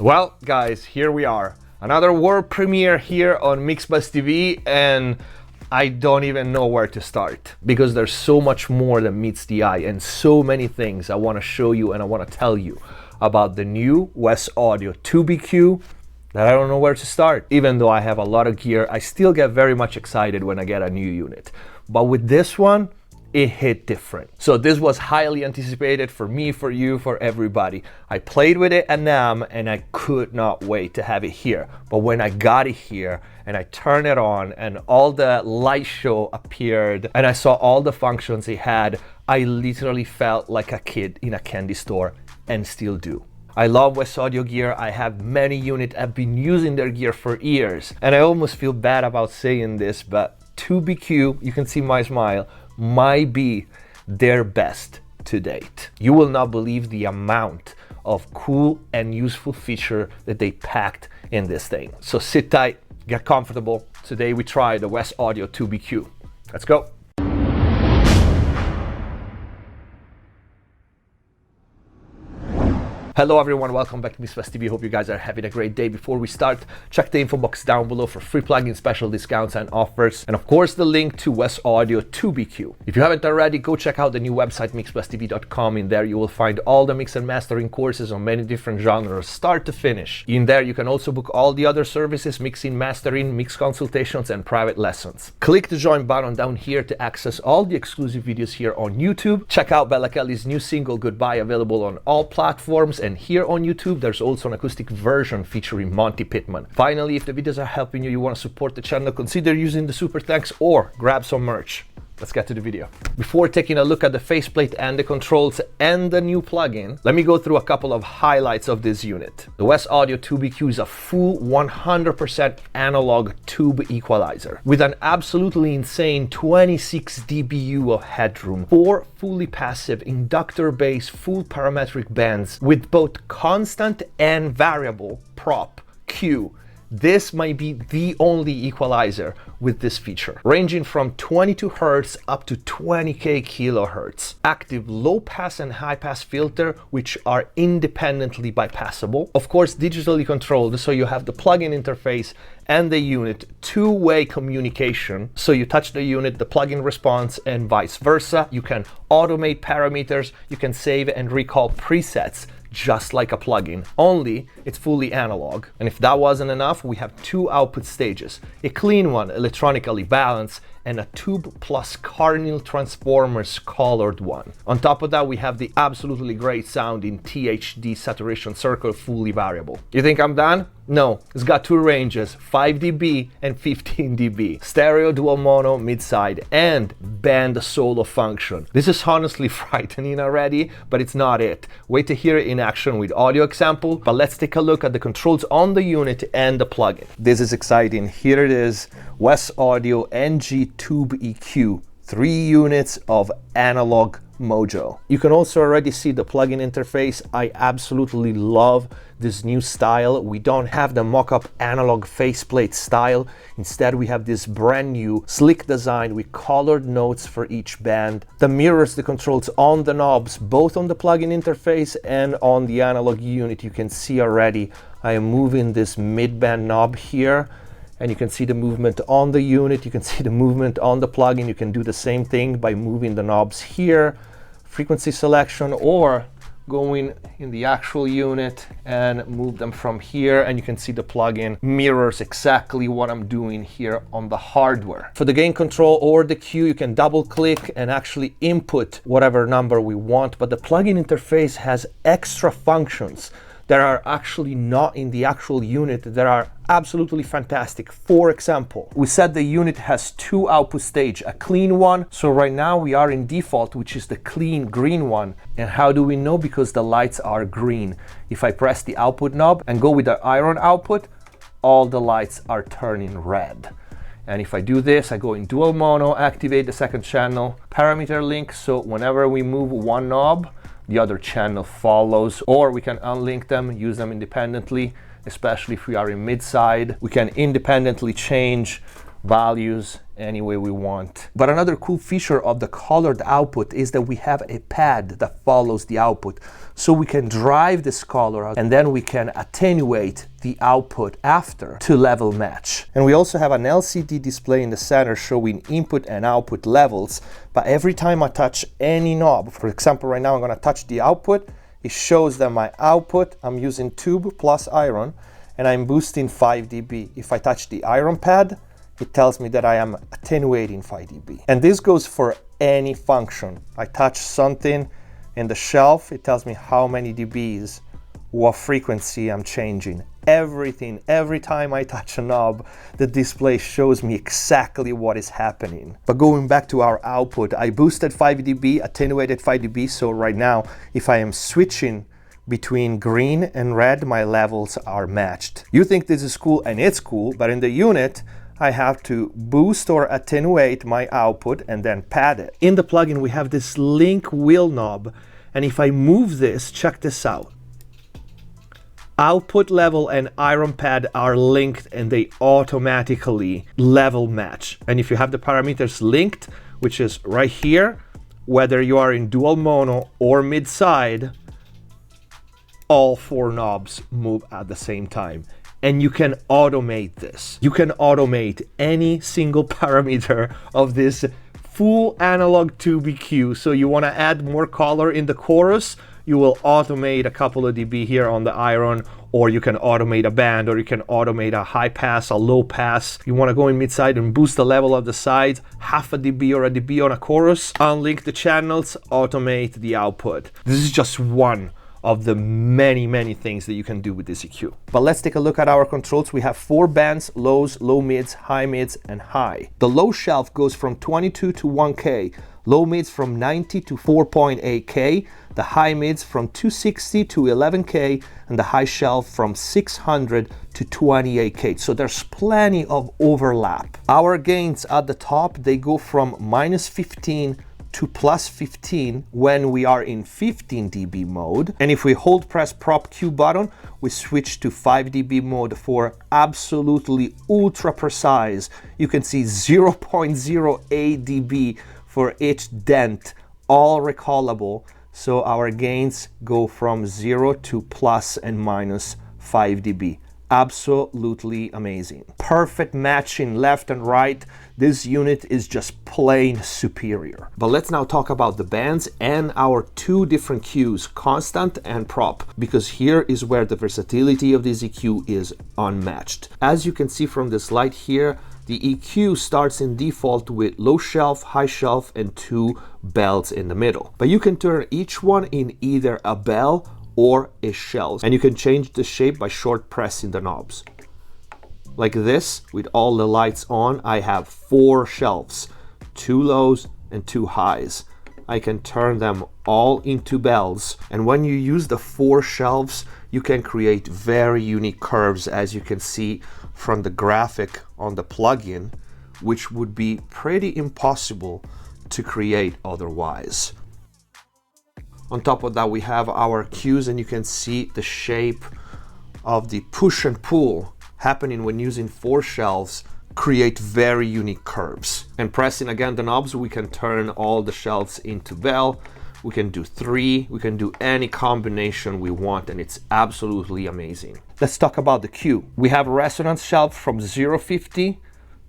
Well, guys, here we are. Another world premiere here on MixBuzz TV, and I don't even know where to start because there's so much more that meets the eye and so many things I want to show you and I want to tell you about the new Wes Audio TubeEq that I don't know where to start. Even though I have a lot of gear, I still get very much excited when I get a new unit. But with this one, it hit different. So this was highly anticipated for me, for you, for everybody. I played with it at NAMM and I could not wait to have it here. But when I got it here and I turned it on and all the light show appeared and I saw all the functions it had, I literally felt like a kid in a candy store, and still do. I love Wes Audio gear. I have many units. I've been using their gear for years. And I almost feel bad about saying this, but TubeEq, you can see my smile, might be their best to date. You will not believe the amount of cool and useful feature that they packed in this thing. So sit tight, get comfortable. Today we try the Wes Audio TubeEq. Let's go. Hello everyone, welcome back to MixBuzz TV. Hope you guys are having a great day. Before we start, check the info box down below for free plugin special discounts and offers, and of course the link to Wes Audio TubeEq. If you haven't already, go check out the new website mixbuzztv.com. In there you will find all the mix and mastering courses on many different genres, start to finish. In there you can also book all the other services, mixing, mastering, mix consultations, and private lessons. Click the join button down here to access all the exclusive videos here on YouTube. Check out Bella Kelly's new single Goodbye, available on all platforms. And here on YouTube, there's also an acoustic version featuring Monty Pittman. Finally, if the videos are helping you, you want to support the channel, consider using the super thanks or grab some merch. Let's get to the video. Before taking a look at the faceplate and the controls and the new plugin, let me go through a couple of highlights of this unit. The Wes Audio TubeEq is a full 100% analog tube equalizer with an absolutely insane 26 dBu of headroom, 4 fully passive inductor-based full parametric bands with both constant and variable prop Q. This might be the only equalizer with this feature, ranging from 22 Hz up to 20k kilohertz. Active low pass and high pass filter, which are independently bypassable. Of course, digitally controlled, so you have the plugin interface and the unit two-way communication. So you touch the unit, the plugin responds, and vice versa. You can automate parameters, you can save and recall presets, just like a plugin, only it's fully analog. And if that wasn't enough, we have two output stages, a clean one, electronically balanced, and a tube plus Carnel Transformers colored one. On top of that, we have the absolutely great sounding THD saturation circle, fully variable. You think I'm done? No, it's got two ranges, 5 dB and 15 dB. Stereo, dual mono, mid-side, and band solo function. This is honestly frightening already, but it's not it. Wait to hear it in action with audio example, but let's take a look at the controls on the unit and the plugin. This is exciting. Here it is, Wes Audio ngTubeEq, 3 units of analog mojo. You can also already see the plugin interface. I absolutely love this new style. We don't have the mock-up analog faceplate style. Instead, we have this brand new slick design with colored notes for each band that mirrors the controls on the knobs, both on the plugin interface and on the analog unit. You can see already I am moving this mid-band knob here, and you can see the movement on the unit, you can see the movement on the plugin. You can do the same thing by moving the knobs here, frequency selection, or going in the actual unit and move them from here, and you can see the plugin mirrors exactly what I'm doing here on the hardware. For the gain control or the Q, you can double click and actually input whatever number we want, but the plugin interface has extra functions that are actually not in the actual unit that are absolutely fantastic. For example, we said the unit has two output stage, a clean one. So right now we are in default, which is the clean green one. And how do we know? Because the lights are green. If I press the output knob and go with the iron output, all the lights are turning red. And if I do this, I go in dual mono, activate the second channel, parameter link. So whenever we move one knob, the other channel follows, or we can unlink them, use them independently, especially if we are in mid-side. We can independently change values any way we want. But another cool feature of the colored output is that we have a pad that follows the output. So we can drive this color and then we can attenuate the output after to level match. And we also have an LCD display in the center showing input and output levels. But every time I touch any knob, for example, right now I'm gonna touch the output, it shows that my output, I'm using tube plus iron, and I'm boosting 5 dB. If I touch the iron pad, it tells me that I am attenuating 5 dB. And this goes for any function. I touch something in the shelf, it tells me how many dBs, what frequency I'm changing. Everything, every time I touch a knob, the display shows me exactly what is happening. But going back to our output, I boosted 5 dB, attenuated 5 dB, so right now, if I am switching between green and red, my levels are matched. You think this is cool, and it's cool, but in the unit, I have to boost or attenuate my output and then pad it. In the plugin, we have this link wheel knob, and if I move this, check this out. Output level and iron pad are linked and they automatically level match. And if you have the parameters linked, which is right here, whether you are in dual mono or mid-side, all 4 knobs move at the same time. And you can automate this. You can automate any single parameter of this full analog TubeEq. So you want to add more color in the chorus, you will automate a couple of dB here on the iron, or you can automate a band, or you can automate a high pass, a low pass. You want to go in mid-side and boost the level of the sides, half a dB or a dB on a chorus, unlink the channels, automate the output. This is just one of the many things that you can do with this EQ. But let's take a look at our controls. We have 4 bands: lows, low mids, high mids, and high. The low shelf goes from 22 to 1K, low mids from 90 to 4.8K, the high mids from 260 to 11K, and the high shelf from 600 to 28K. So there's plenty of overlap. Our gains at the top, they go from -15 to +15 when we are in 15 dB mode. And if we hold press prop Q button, we switch to 5 dB mode for absolutely ultra precise. You can see 0.08 dB for each dent, all recallable. So our gains go from 0 to plus and minus 5 dB. Absolutely amazing. Perfect matching left and right. This unit is just plain superior. But let's now talk about the bands and our 2 different Qs, constant and prop, because here is where the versatility of this EQ is unmatched. As you can see from the slide here, the EQ starts in default with low shelf, high shelf, and 2 bells in the middle. But you can turn each one in either a bell or a shelf, and you can change the shape by short pressing the knobs. Like this, with all the lights on, I have 4 shelves, 2 lows and 2 highs. I can turn them all into bells, and when you use the 4 shelves, you can create very unique curves, as you can see from the graphic on the plugin, which would be pretty impossible to create otherwise. On top of that, we have our Qs, and you can see the shape of the push and pull happening when using 4 shelves create very unique curves. And pressing again the knobs, we can turn all the shelves into bell. We can do 3, we can do any combination we want, and it's absolutely amazing. Let's talk about the Q. We have a resonance shelf from 0.50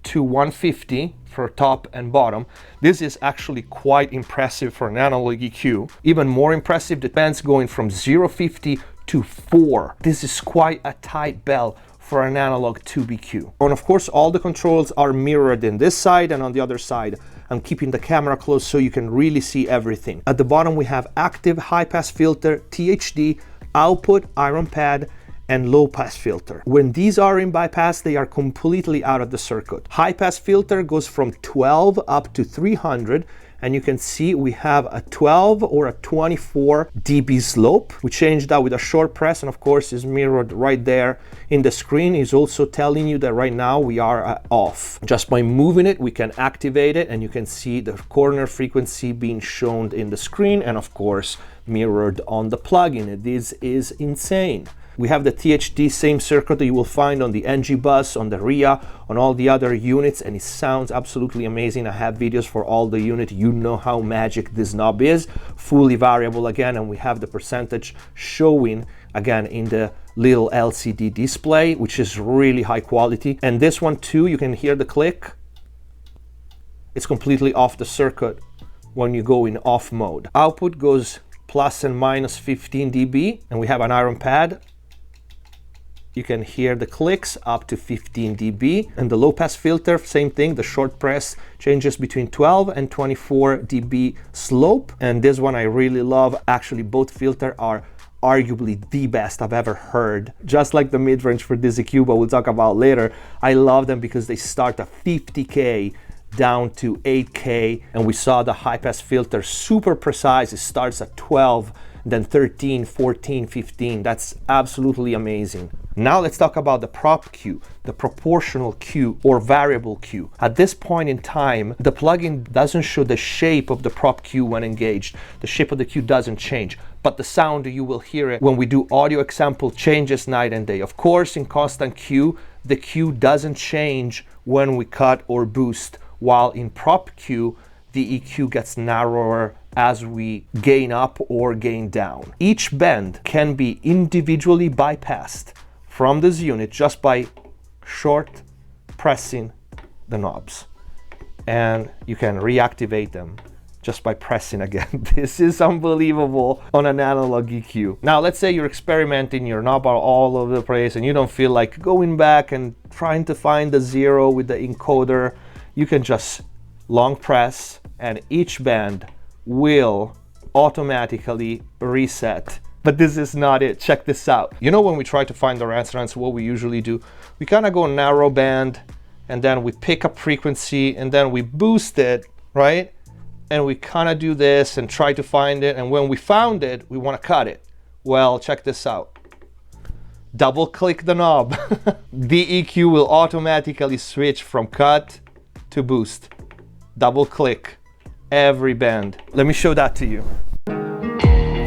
to 150 for top and bottom. This is actually quite impressive for an analog EQ. Even more impressive, the bands going from 0.50 to 4. This is quite a tight bell for an analog TubeEq. And of course, all the controls are mirrored in this side and on the other side. I'm keeping the camera close so you can really see everything. At the bottom, we have active high pass filter, THD, output, iron pad, and low pass filter. When these are in bypass, they are completely out of the circuit. High pass filter goes from 12 up to 300, and you can see we have a 12 or a 24 dB slope. We changed that with a short press, and of course is mirrored right there in the screen. Is also telling you that right now we are off. Just by moving it, we can activate it, and you can see the corner frequency being shown in the screen, and of course mirrored on the plugin. This is insane. We have the THD, same circuit that you will find on the NG bus, on the RIA, on all the other units, and it sounds absolutely amazing. I have videos for all the unit. You know how magic this knob is. Fully variable again, and we have the percentage showing again in the little LCD display, which is really high quality. And this one too, you can hear the click. It's completely off the circuit when you go in off mode. Output goes plus and minus 15 dB, and we have an iron pad. You can hear the clicks up to 15 dB. And the low pass filter, same thing, the short press changes between 12 and 24 dB slope. And this one I really love. Actually, both filters are arguably the best I've ever heard. Just like the mid-range for this EQ, but we'll talk about later. I love them because they start at 50K down to 8K, and we saw the high pass filter super precise. It starts at 12, then 13, 14, 15. That's absolutely amazing. Now let's talk about the prop Q, the proportional Q or variable Q. At this point in time, the plugin doesn't show the shape of the prop Q when engaged. The shape of the Q doesn't change, but the sound, you will hear it when we do audio example, changes night and day. Of course, in constant Q, the Q doesn't change when we cut or boost, while in prop Q, the EQ gets narrower as we gain up or gain down. Each band can be individually bypassed from this unit just by short pressing the knobs. And you can reactivate them just by pressing again. This is unbelievable on an analog EQ. Now, let's say you're experimenting, your knob are all over the place and you don't feel like going back and trying to find the zero with the encoder. You can just long press and each band will automatically reset. But this is not it. Check this out. You know, when we try to find the resonance, what we usually do, we kind of go narrow band and then we pick up frequency and then we boost it, right? And we kind of do this and try to find it. And when we found it, we want to cut it. Well, check this out. Double click the knob. The EQ will automatically switch from cut to boost. Double click every band. Let me show that to you.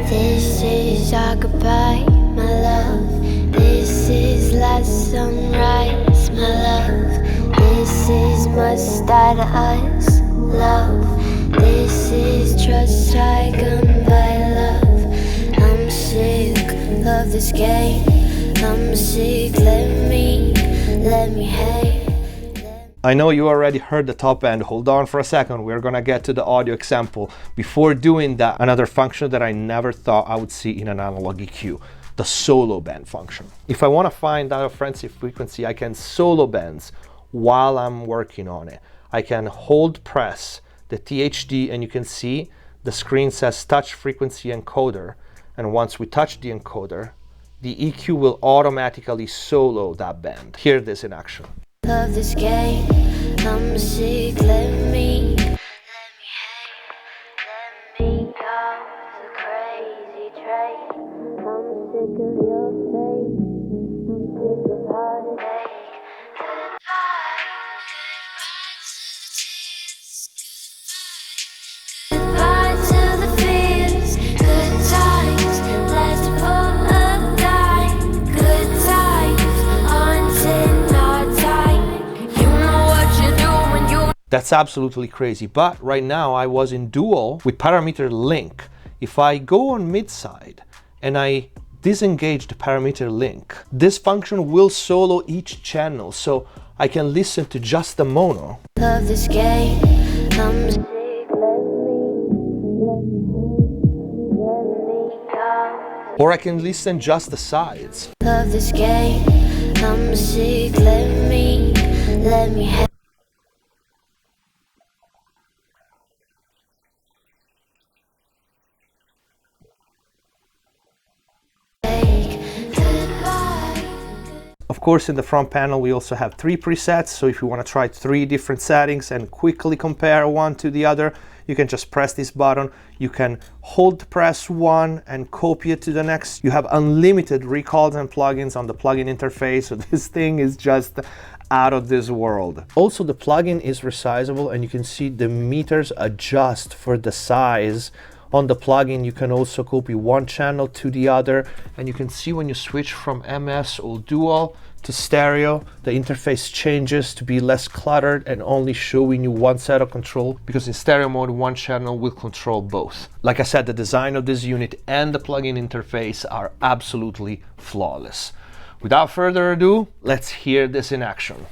This is our goodbye, my love. This is last sunrise, my love. This is must die to us, love. This is trust I gun by love. I'm sick of this game. I'm sick, let me hate. I know you already heard the top end. Hold on for a second. We're gonna get to the audio example. Before doing that, another function that I never thought I would see in an analog EQ, the solo band function. If I wanna find out a frequency frequency, I can solo bands while I'm working on it. I can hold press the THD and you can see the screen says touch frequency encoder. And once we touch the encoder, the EQ will automatically solo that band. Hear this in action. Love this game, I'm sick, let me hate, let me go the crazy train. I'm sick of your face, I'm sick of heartache. Goodbye to the fears, good times, last for a dime. Good times, until our time. That's absolutely crazy. But right now I was in dual with parameter link. If I go on mid side and I disengage the parameter link, this function will solo each channel. So I can listen to just the mono. Love this game, I'm sick, let me go. Or I can listen just the sides. Love this game, I'm sick, let me hate. Of course, in the front panel, we also have 3 presets. So if you want to try 3 different settings and quickly compare one to the other, you can just press this button. You can hold press one and copy it to the next. You have unlimited recalls and plugins on the plugin interface. So this thing is just out of this world. Also, the plugin is resizable and you can see the meters adjust for the size on the plugin, you can also copy one channel to the other, and you can see when you switch from MS or dual to stereo, the interface changes to be less cluttered and only showing you one set of control, because in stereo mode one channel will control both. Like I said, the design of this unit and the plugin interface are absolutely flawless. Without further ado, let's hear this in action.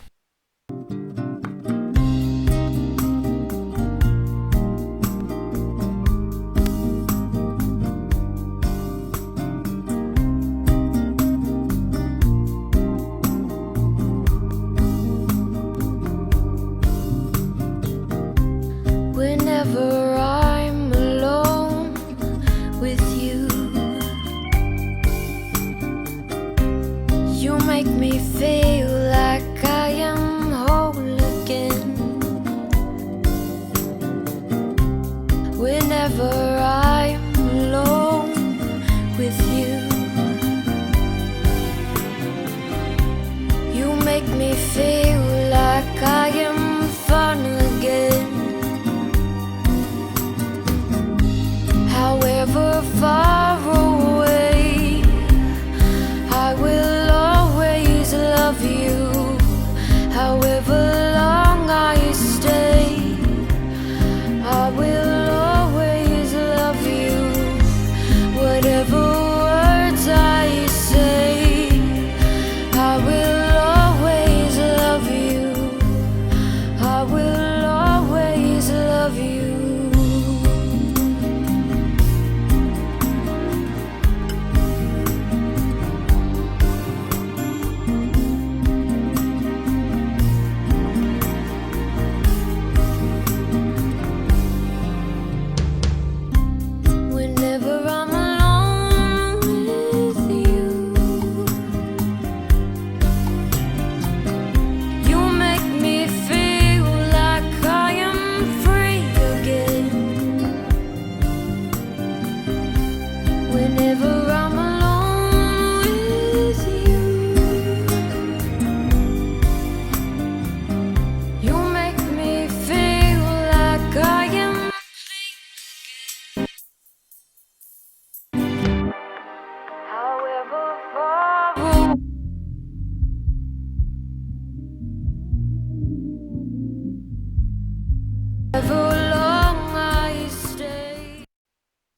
Whenever I'm alone with you, you make me feel like I am whole again. Whenever I'm alone with you, you make me feel like I am fun again. However far away, I will always love you. However long I stay, I will always love you. Whatever words I say, I will always love you. I will always love you.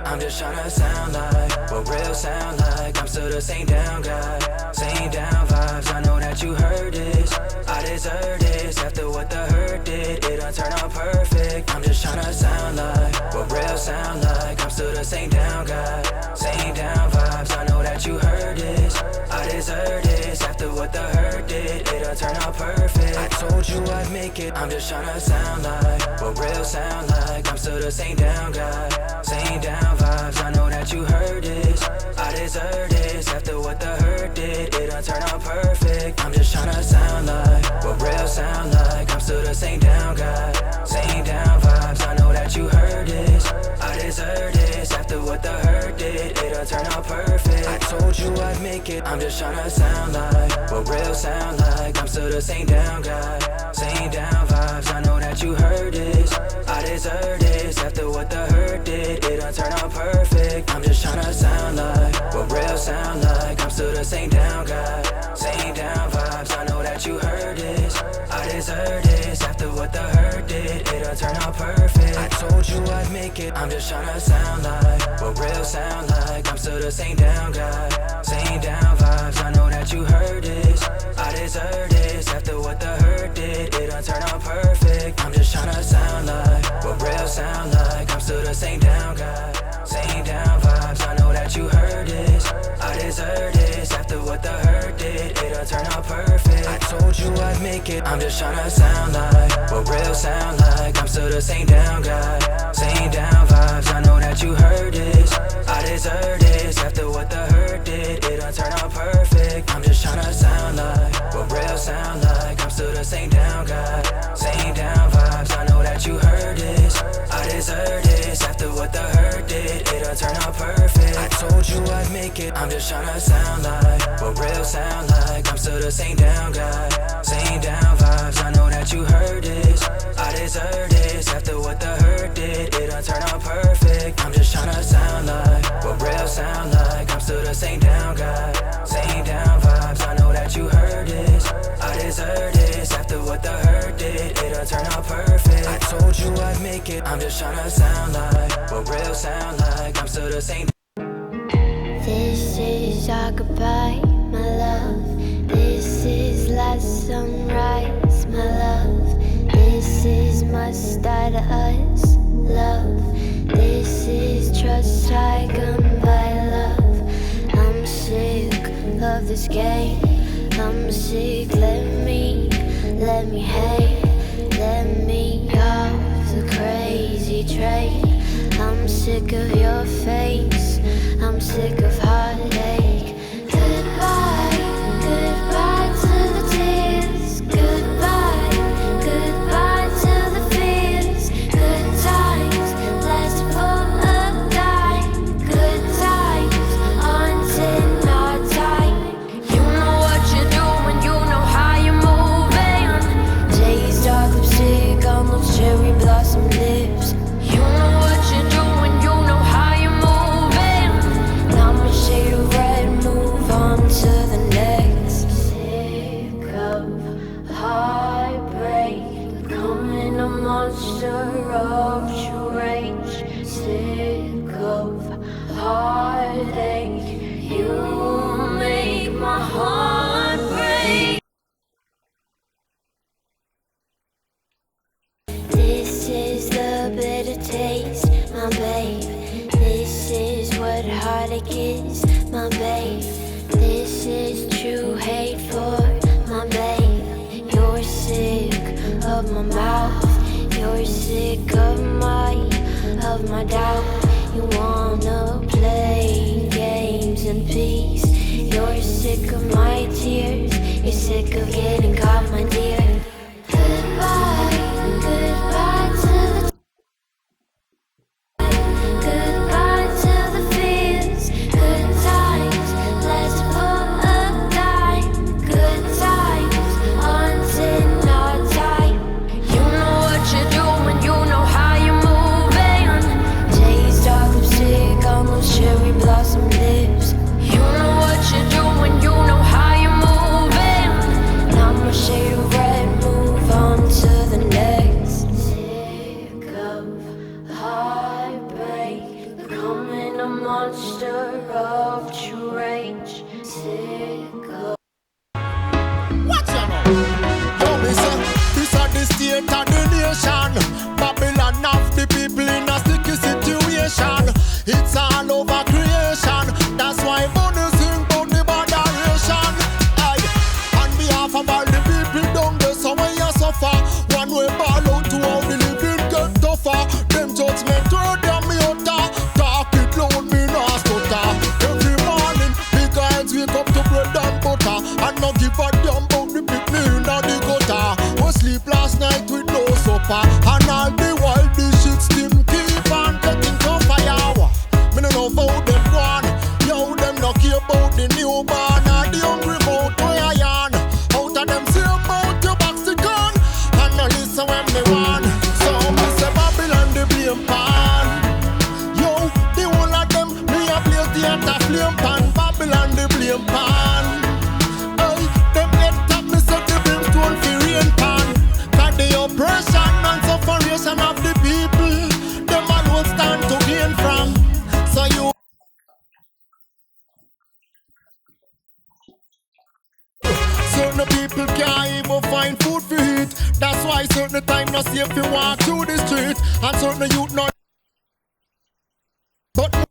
I'm just tryna sound like what real sound like. I'm still the same down guy, same down vibes. I know that you heard this, I deserve this. After what the hurt did, it done turn out perfect. I'm just tryna sound like what real sound like. I'm still the same down guy, same down vibes. I know that you heard this, I deserve this. After what the hurt did, it done turn out perfect. I told you I'd make it. I'm just tryna sound like what real sound like. I'm still the same down guy, same down vibes. I know that you heard this, I deserve this. After what the hurt did, it done turn out perfect. I'm just tryna sound like what real sound like. I'm still the same down guy, same down vibes. I know that you heard this, I deserve this. After what the hurt did, it done turn out perfect. I told you I'd make it. I'm just tryna sound like what real sound like. I'm still the same down guy, same down vibes. I know that you heard this, I deserve this. After what the hurt did, it done turn out perfect. I'm just tryna sound like what real sound like. I'm still the same down guy, same down vibes. I know that you heard this, I deserve this. After what the hurt did, it done turn out perfect. I told you I'd make it. I'm just tryna sound like what real sound like. I'm still the same down guy, same down vibes. I know that you heard this, I deserve this. After what the hurt did, it done turn out perfect. I'm just tryna sound like what real sound like. I'm still the same down guy, same down vibes. I know that you heard this, I deserve this. After what the hurt did, it done turn out perfect. I told you I'd make it. I'm just tryna sound like what real sound like. I'm still the same down guy, same down vibes. I know that you heard this, I deserve this. After what the hurt did, it done turn out perfect. I'm just tryna sound like what real sound like. I'm still the same down guy, same down vibes. I know that you heard this, I deserve this. After what the hurt did, it done turn out perfect. I told you I'd make it. I'm just tryna sound like what real sound like. I'm still the same down guy, same down vibes. I know that you heard this, I deserve this. After what the hurt did, it done turn out perfect. I'm just tryna turn out perfect. I told you I'd make it. I'm just tryna sound like what real sound like. I'm still the same. This is our goodbye, my love. This is last sunrise, my love. This is must die to us, love. This is trust I gun by love. I'm sick of this game. I'm sick, let me hate. Let me off the crazy train. I'm sick of your face. I'm sick of heartache. Goodbye, goodbye to the tears. Goodbye, goodbye to the fears. Good times last for a dime. Good times until our time. You know what you're doing, you know how you're moving. Days dark lipstick on those cherry blossom lips. You know what you're doing, you know how you're moving. Now my shade of red, move on to the next. Sick of heartbreak, becoming a monster of rage. Sick of heartache, you make my heart break. This is the bitter taste, my babe. This is what heartache is, my babe. This is true hate for my babe. You're sick of my mouth. You're sick of my doubt. You wanna play games in peace. You're sick of my tears. You're sick of getting caught, my dear. Goodbye, goodbye to the goodbye to the fears. Good times last for a dime. Good times until our time. You know what you're doing, you know how you're moving. Days dark lipstick on those cherry blossom lips. You know what you're doing, you know how you're moving. Now my shade of red, move on to the next. Sick of heartbreak, becoming a monster of rage. Sick of Watch out now. Yo, me say, this are the state of the nation. Babylon of the people in a sticky situation. It's all over creation. That's why money sing about the moderation. Aye. On behalf of all the people down there, so when you suffer, one way ball out to how the living get tougher. Them judgment throw them me utter. Talk it loud, me not stutter. Every morning, big guys wake up to bread and butter. And not give a damn about the pick me in the gutter. We sleep last night with no supper. And all the while the shit steam keep on getting tougher. Me no know how them gone. Yo, them no care about the newborn or the hungry mouth where I yarn. Out of them same mouth you box the gun. And no listen when me want. So me say Babylon the blame pan. Yo, the whole of them me a place the enter flame pan. Babylon the blame pan. Hey, them head top me say the blame tool fi rain pan. Cause the oppression and sufferation of the people, them alone stand to gain from. So you certain people can't even find food for eat. That's why certain time not safe to walk through the street. And certain youth not. But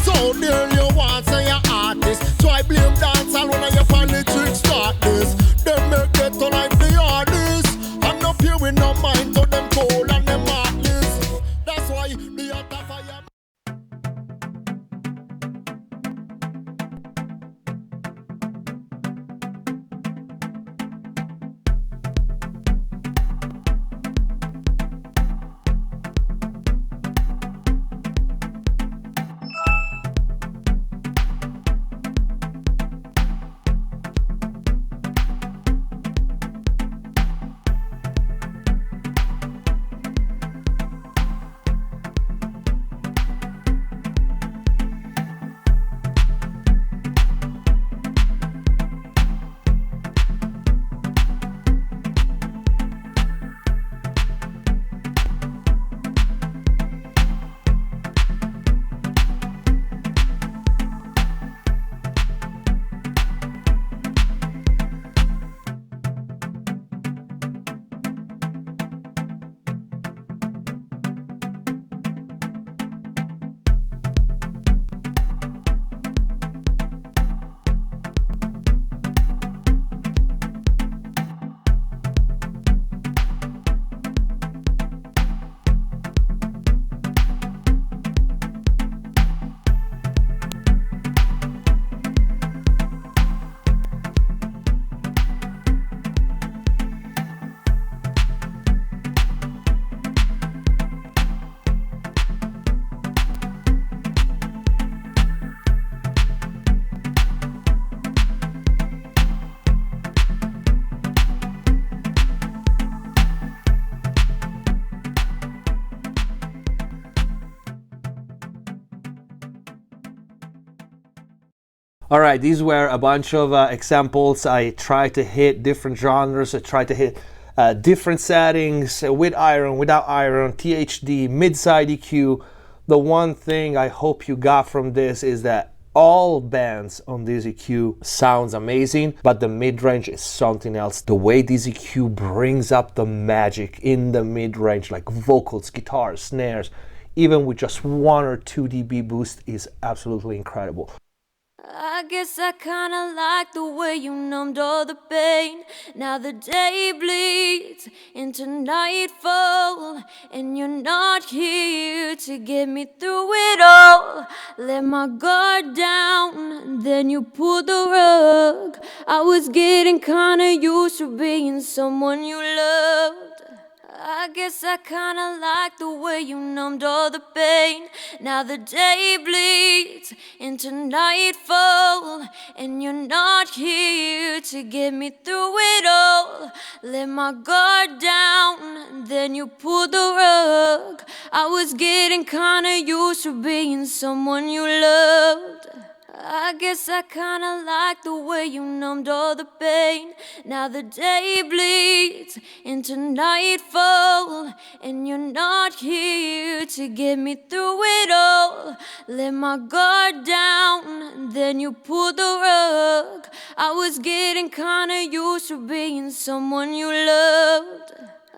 so there you want say you're artist. Try blame dance all when your politics start this. Them make it to life the hardest. I'm not here with no mind to them cold and them heartless. That's why the other fire. All right, these were a bunch of examples. I tried to hit different genres. I tried to hit different settings with iron, without iron, THD, mid-side EQ. The one thing I hope you got from this is that all bands on this EQ sounds amazing, but the mid-range is something else. The way this EQ brings up the magic in the mid-range, like vocals, guitars, snares, even with just 1 or 2 dB boost, is absolutely incredible. I guess I kinda like the way you numbed all the pain. Now the day bleeds into nightfall, and you're not here to get me through it all. Let my guard down, then you pulled the rug. I was getting kinda used to being someone you loved. I guess I kinda like the way you numbed all the pain. Now the day bleeds into nightfall, and you're not here to get me through it all. Let my guard down, then you pulled the rug. I was getting kinda used to being someone you loved. I guess I kinda like the way you numbed all the pain. Now the day bleeds into nightfall, and you're not here to get me through it all. Let my guard down, then you pulled the rug. I was getting kinda used to being someone you loved.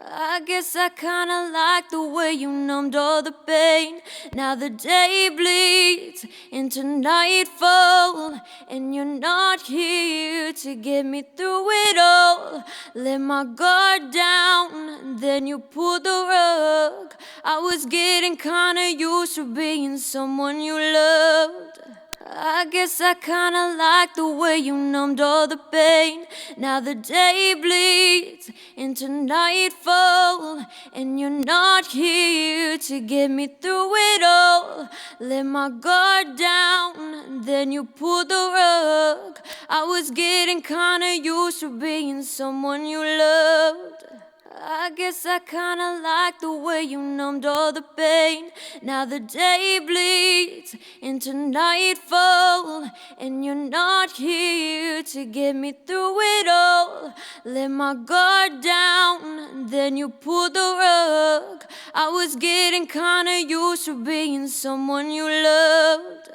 I guess I kinda like the way you numbed all the pain. Now the day bleeds into nightfall, and you're not here to get me through it all. Let my guard down, then you pulled the rug. I was getting kinda used to being someone you loved. I guess I kinda like the way you numbed all the pain. Now the day bleeds into nightfall, and you're not here to get me through it all. Let my guard down, then you pulled the rug. I was getting kinda used to being someone you loved. I guess I kinda like the way you numbed all the pain. Now the day bleeds into nightfall, and you're not here to get me through it all. Let my guard down, then you pulled the rug. I was getting kinda used to being someone you loved.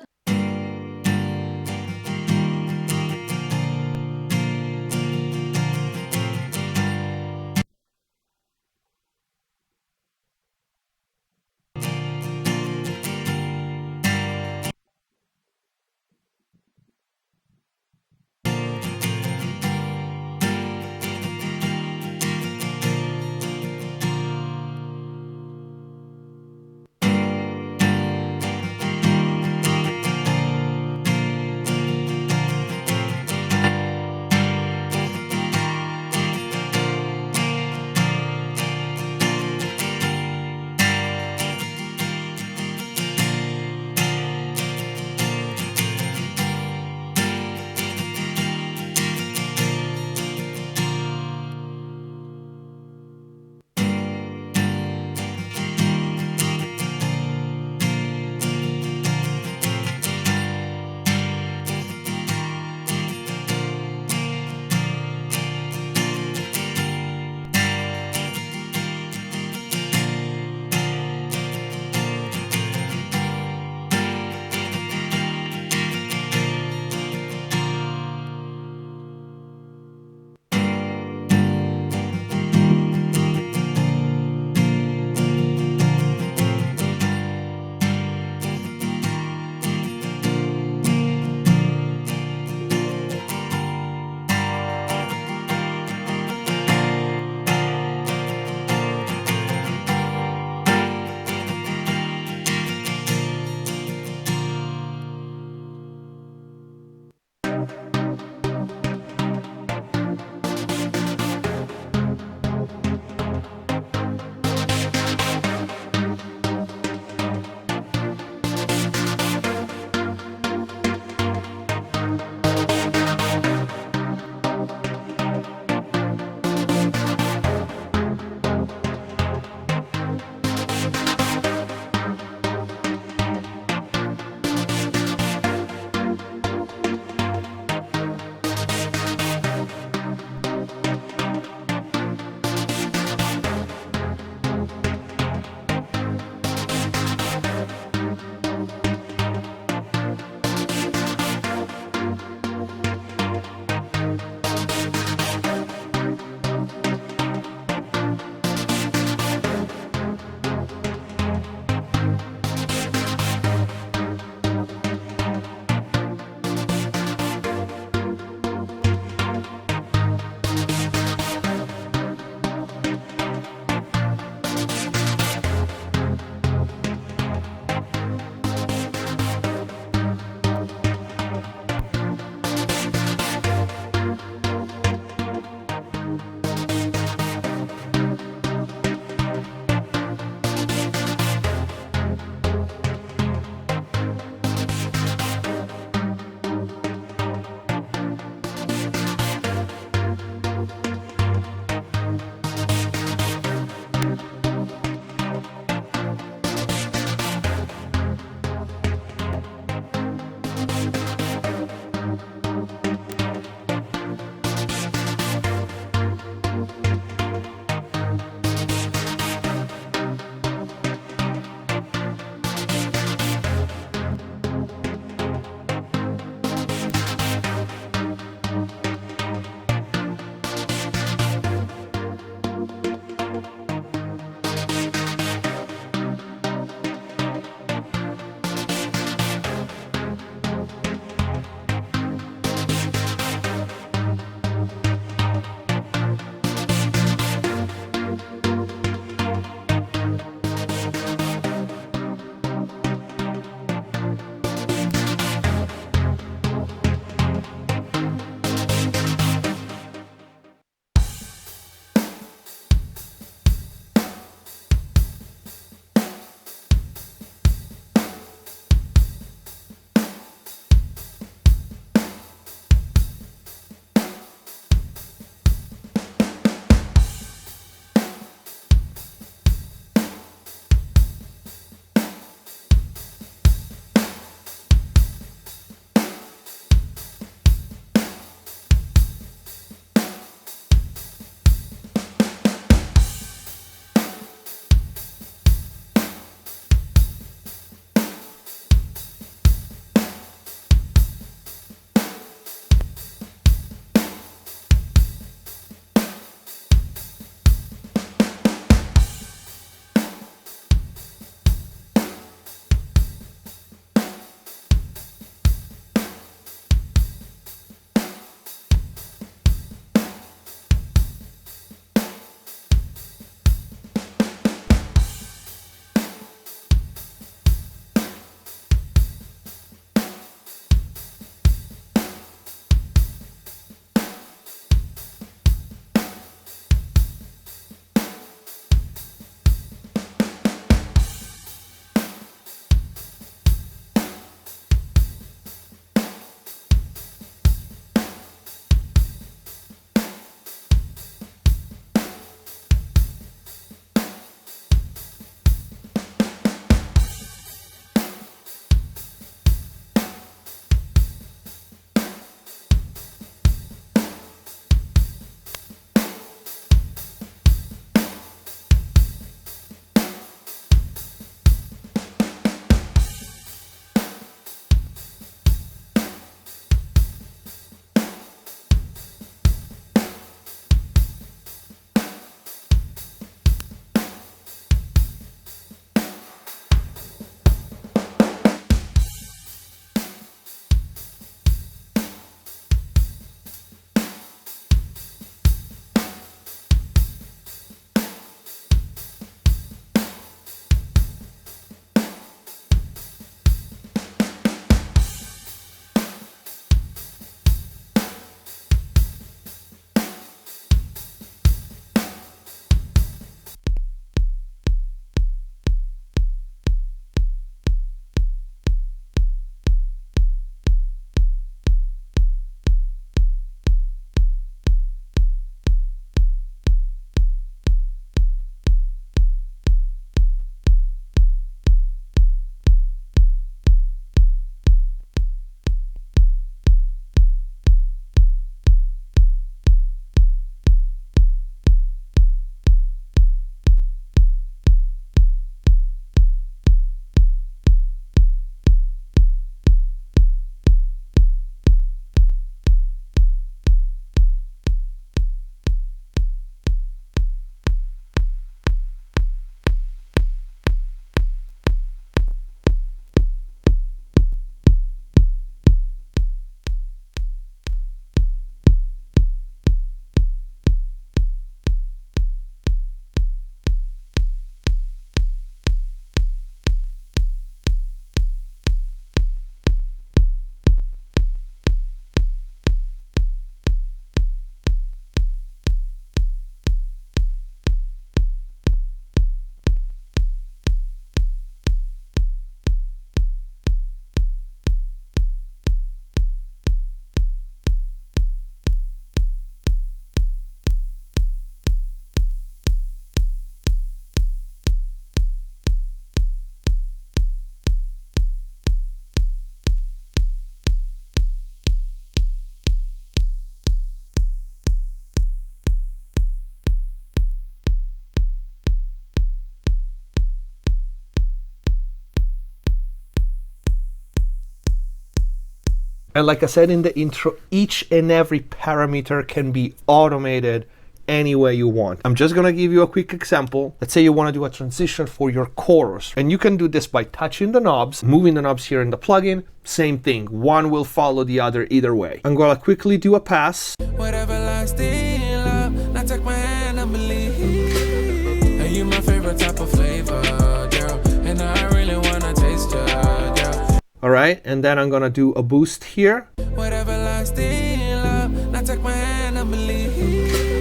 And like I said in the intro, each and every parameter can be automated any way you want. I'm just gonna give you a quick example. Let's say you wanna do a transition for your chorus, and you can do this by touching the knobs, moving the knobs here in the plugin, same thing. One will follow the other either way. I'm gonna quickly do a pass. Whatever lasting love, now take my hand and believe. And you my favorite type of flavor, girl, and I really wanna taste you, girl. All right, and then I'm gonna do a boost here. Whatever lasting love, now take my hand and believe.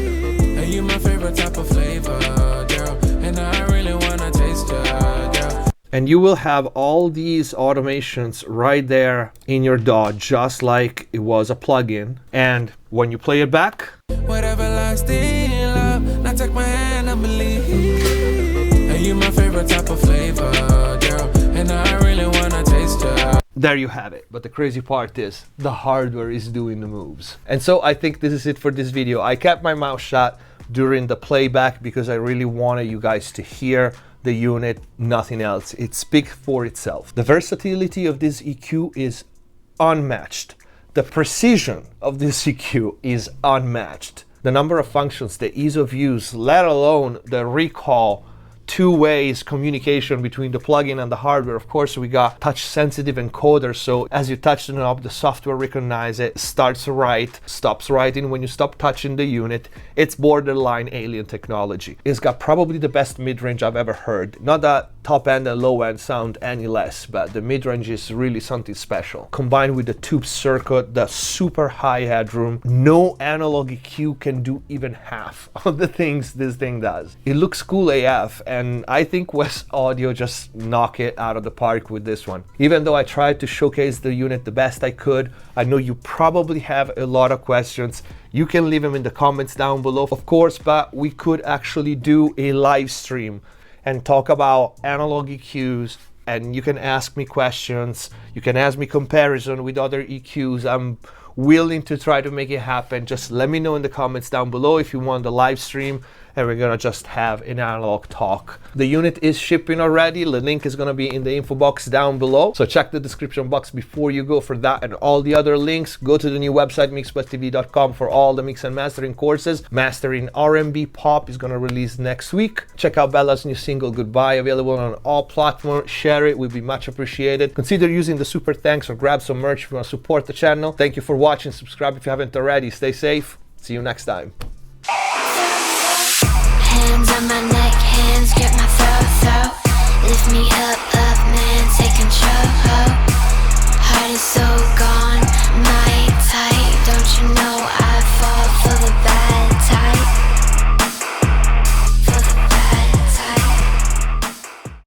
And you my favorite type of flavor, girl, and I really wanna taste you, girl. And you will have all these automations right there in your DAW, just like it was a plugin. And when you play it back, whatever lasting love, now take my hand and believe. And you my favorite type of flavor, girl, and I really wanna taste you. there you have it. But the crazy part is the hardware is doing the moves. And so I think this is it for this video. I kept my mouth shut during the playback because I really wanted you guys to hear the unit, nothing else. It speaks for itself. The versatility of this EQ is unmatched. The precision of this EQ is unmatched. The number of functions, the ease of use, let alone the recall, two ways communication between the plugin and the hardware. Of course, we got touch sensitive encoder, so as you touch the knob, the software recognizes it, starts to write, stops writing when you stop touching the unit. It's borderline alien technology. It's got probably the best mid-range I've ever heard. Not that top end and low end sound any less, but the mid-range is really something special. Combined with the tube circuit, the super high headroom, no analog EQ can do even half of the things this thing does. It looks cool AF, and I think Wes Audio just knocked it out of the park with this one. Even though I tried to showcase the unit the best I could, I know you probably have a lot of questions. You can leave them in the comments down below, of course, but we could actually do a live stream and talk about analog EQs, and you can ask me questions. You can ask me comparison with other EQs. I'm willing to try to make it happen. Just let me know in the comments down below if you want the live stream, and we're gonna just have an analog talk. The unit is shipping already. The link is gonna be in the info box down below, so check the description box before you go for that and all the other links. Go to the new website mixbusstv.com for all the mix and mastering courses. Mastering R&B Pop is gonna release next week. Check out Bella's new single Goodbye, available on all platforms. Share it, would be much appreciated. Consider using the super thanks or grab some merch if you want to support the channel. Thank you for watching. Subscribe if you haven't already. Stay safe. See you next time. Hands on my